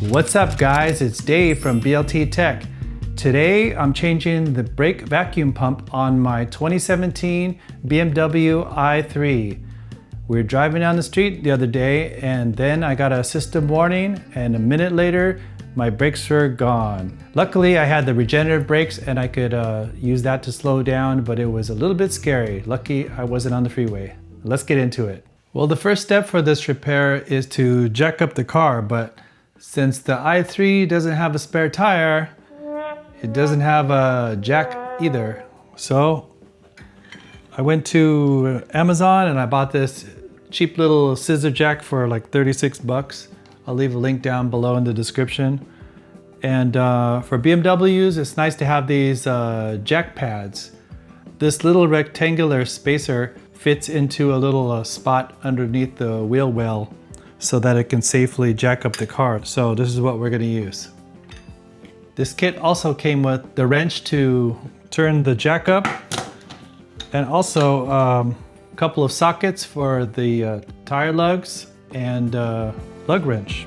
What's up guys, it's Dave from BLT-Tech. Today I'm changing the brake vacuum pump on my 2017 BMW i3. We were driving down the street the other day and then I got a system warning and a minute later my brakes were gone. Luckily I had the regenerative brakes and I could use that to slow down, but it was a little bit scary. Lucky I wasn't on the freeway. Let's get into it. Well, the first step for this repair is to jack up the car, but since the i3 doesn't have a spare tire, it doesn't have a jack either. So I went to Amazon and I bought this cheap little scissor jack for like 36 bucks. I'll leave a link down below in the description. And for BMWs, it's nice to have these jack pads. This little rectangular spacer fits into a little spot underneath the wheel well so that it can safely jack up the car. So this is what we're going to use. This kit also came with the wrench to turn the jack up and also a couple of sockets for the tire lugs and lug wrench.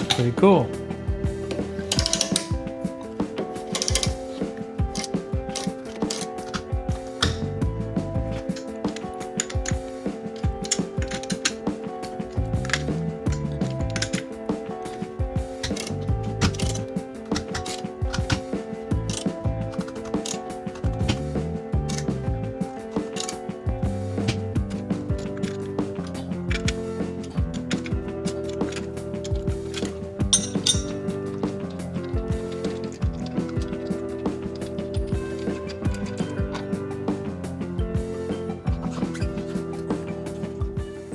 Pretty cool.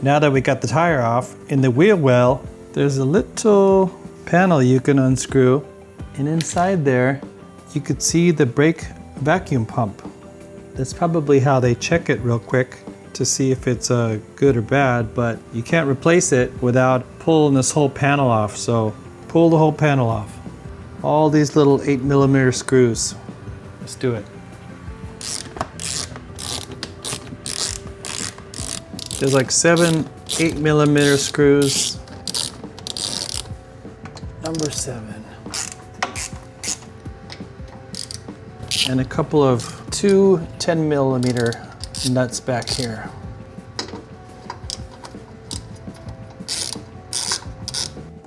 Now that we got the tire off, in the wheel well, there's a little panel you can unscrew, and inside there, you could see the brake vacuum pump. That's probably how they check it real quick to see if it's good or bad, but you can't replace it without pulling this whole panel off, so pull the whole panel off. All these little 8mm screws. Let's do it. There's like 7 8mm screws. Number 7. And a couple of 2 10mm nuts back here.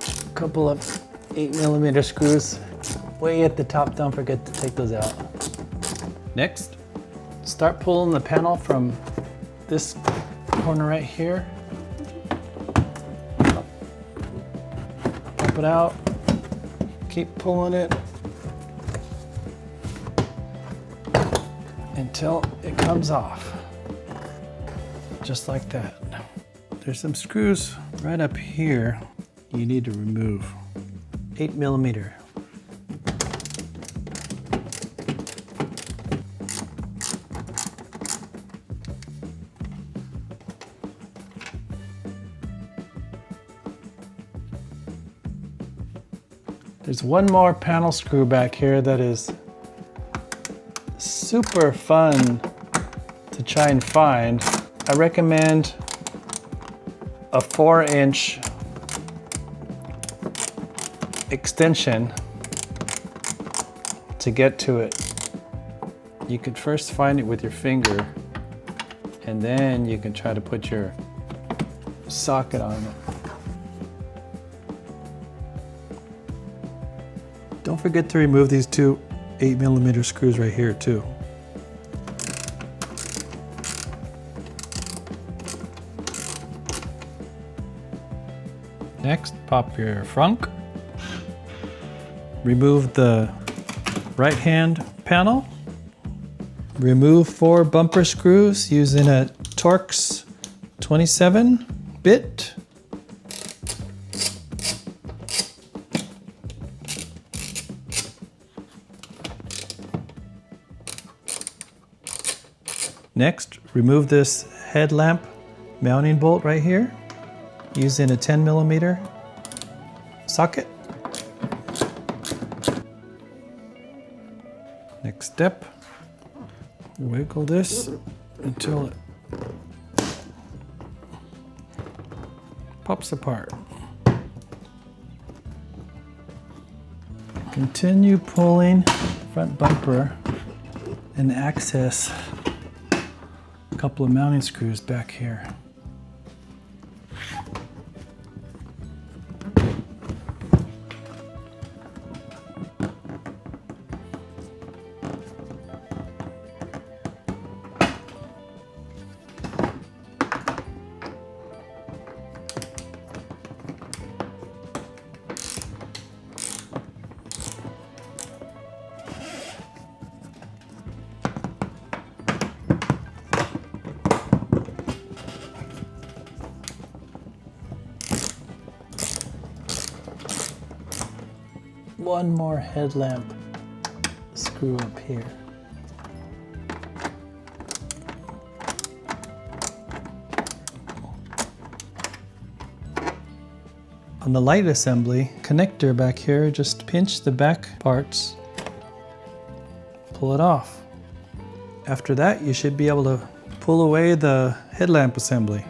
A couple of 8mm screws way at the top. Don't forget to take those out. Next, start pulling the panel from this corner right here. Pop it out. Keep pulling it until it comes off. Just like that. There's some screws right up here you need to remove. 8mm. There's one more panel screw back here that is super fun to try and find. I recommend a 4-inch extension to get to it. You could first find it with your finger and then you can try to put your socket on it. Don't forget to remove these 2 8mm screws right here too. Next, pop your frunk. Remove the right-hand panel. Remove 4 bumper screws using a Torx 27 bit. Next, remove this headlamp mounting bolt right here using a 10mm socket. Next step, wiggle this until it pops apart. Continue pulling front bumper and access a couple of mounting screws back here. One more headlamp screw up here. On the light assembly connector back here, just pinch the back parts, pull it off. After that, you should be able to pull away the headlamp assembly.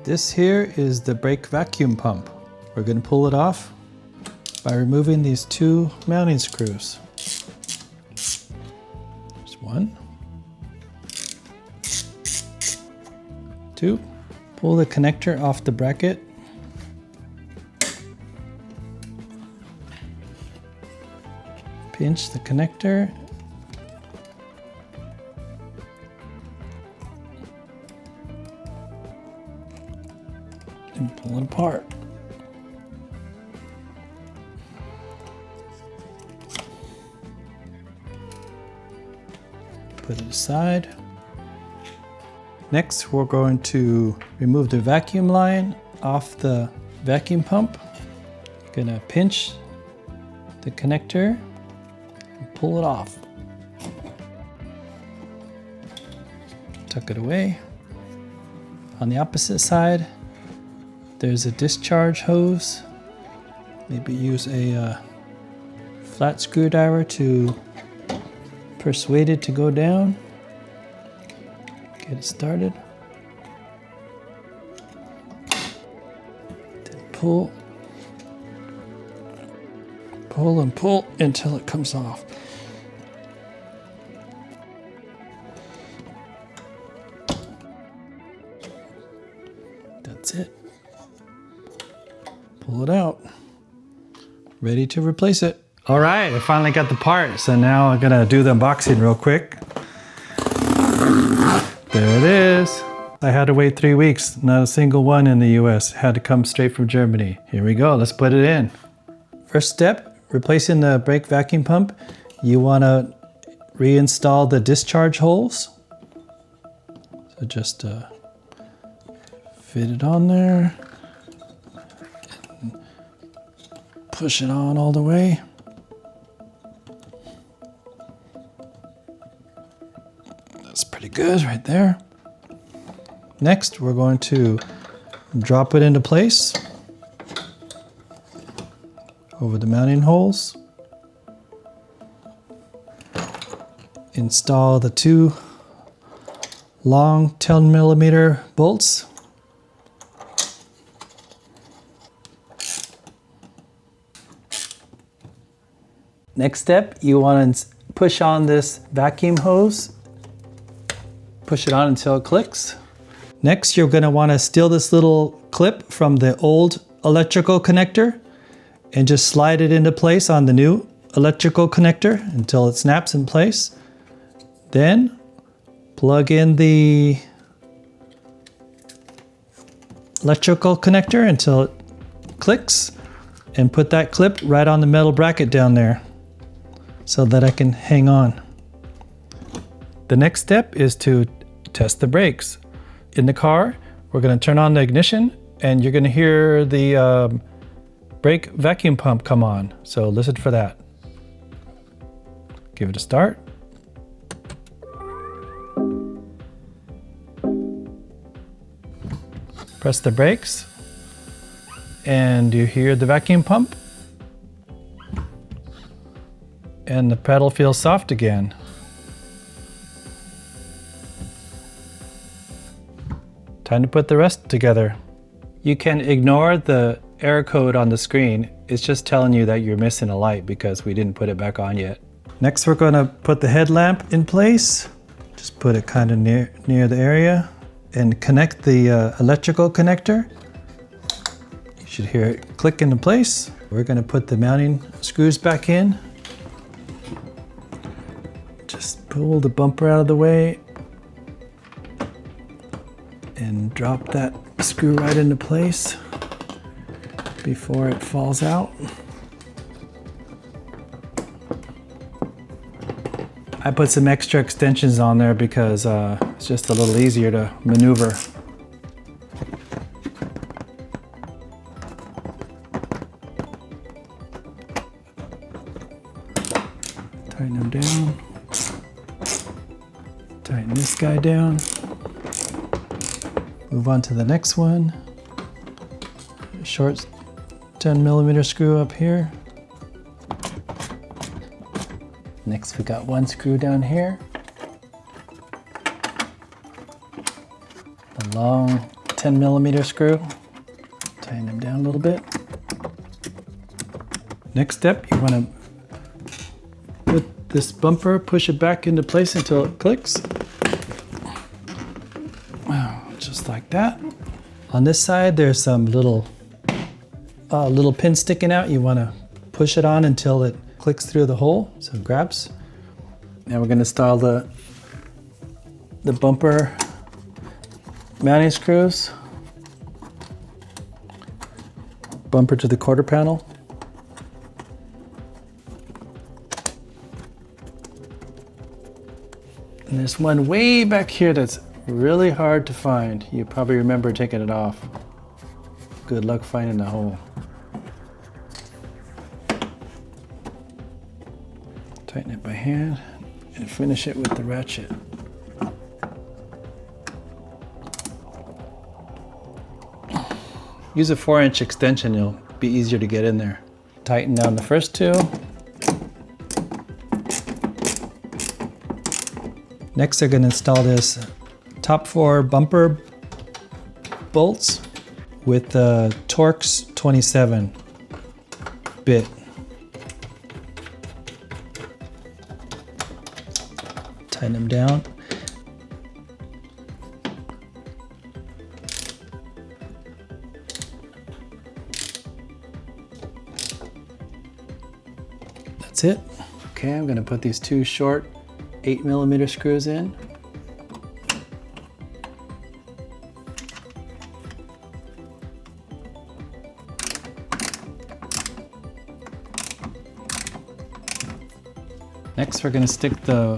This here is the brake vacuum pump. We're going to pull it off by removing these two mounting screws. There's one, two. Pull the connector off the bracket. Pinch the connector. And pull it apart. Put it aside. Next, we're going to remove the vacuum line off the vacuum pump. You're gonna pinch the connector and pull it off. Tuck it away. On the opposite side, there's a discharge hose. Maybe use a flat screwdriver to persuade it to go down. Get it started. Then pull. Pull and pull until it comes off. That's it. Pull it out. Ready to replace it. All right, I finally got the part, so now I'm gonna do the unboxing real quick. There it is. I had to wait 3 weeks, not a single one in the US. Had to come straight from Germany. Here we go, let's put it in. First step, replacing the brake vacuum pump. You wanna reinstall the discharge holes. So just fit it on there. And push it on all the way. That's pretty good right there. Next, we're going to drop it into place over the mounting holes. Install the two long 10mm bolts. Next step, you want to push on this vacuum hose. Push it on until it clicks. Next, you're going to want to steal this little clip from the old electrical connector and just slide it into place on the new electrical connector until it snaps in place. Then plug in the electrical connector until it clicks and put that clip right on the metal bracket down there so that I can hang on. The next step is to test the brakes. In the car, we're going to turn on the ignition and you're going to hear the brake vacuum pump come on. So listen for that. Give it a start. Press the brakes and you hear the vacuum pump and the pedal feels soft again. Time to put the rest together. You can ignore the error code on the screen. It's just telling you that you're missing a light because we didn't put it back on yet. Next, we're going to put the headlamp in place. Just put it kind of near the area and connect the electrical connector. You should hear it click into place. We're going to put the mounting screws back in. Just pull the bumper out of the way and drop that screw right into place before it falls out. I put some extra extensions on there because it's just a little easier to maneuver. Tighten them down. Tighten this guy down. Move on to the next one. Short 10mm screw up here. Next we got one screw down here. A long 10mm screw. Tighten them down a little bit. Next step, you want to put this bumper, push it back into place until it clicks. Just like that. On this side, there's some little pin sticking out. You want to push it on until it clicks through the hole, so it grabs. Now we're going to install the bumper mounting screws. Bumper to the quarter panel. And there's one way back here that's really hard to find. You probably remember taking it off. Good luck finding the hole. Tighten it by hand and finish it with the ratchet. Use a 4-inch extension, it'll be easier to get in there. Tighten down the first two. Next, they're going to install this top 4 bumper bolts with the Torx 27 bit. Tighten them down. That's it. Okay, I'm going to put these 2 short 8mm screws in. Next, we're going to stick the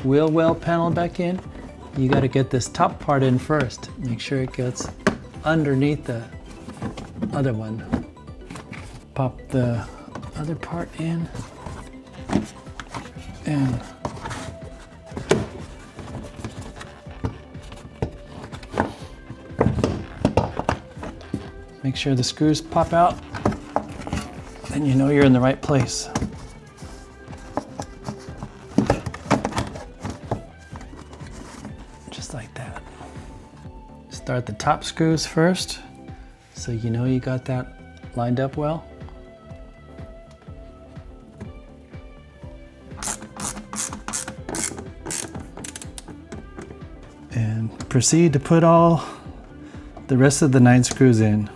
wheel well panel back in. You got to get this top part in first. Make sure it gets underneath the other one. Pop the other part in and make sure the screws pop out, then you know you're in the right place. Just like that. Start the top screws first, so you know you got that lined up well. And proceed to put all the rest of the 9 screws in.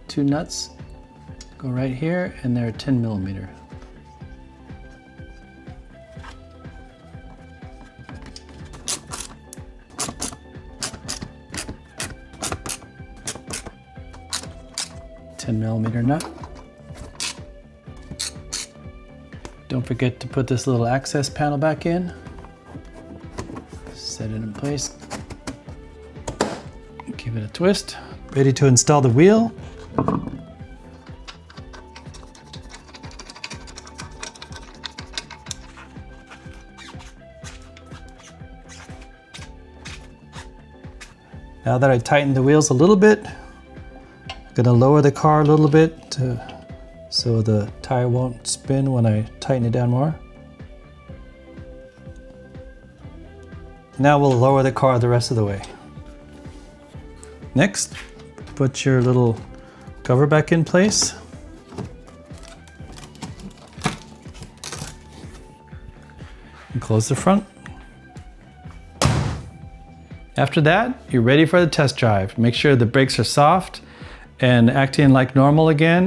Two nuts go right here, and they're 10mm. Nut. Don't forget to put this little access panel back in. Set it in place. Give it a twist. Ready to install the wheel. Now that I tightened the wheels a little bit, I'm gonna lower the car a little bit so the tire won't spin when I tighten it down more. Now we'll lower the car the rest of the way. Next, put your little cover back in place. And close the front. After that, you're ready for the test drive. Make sure the brakes are soft and acting like normal again.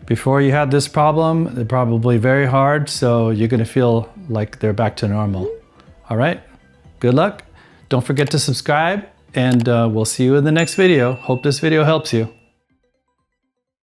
Before you had this problem, they're probably very hard, so you're gonna feel like they're back to normal. All right, good luck. Don't forget to subscribe, and we'll see you in the next video. Hope this video helps you.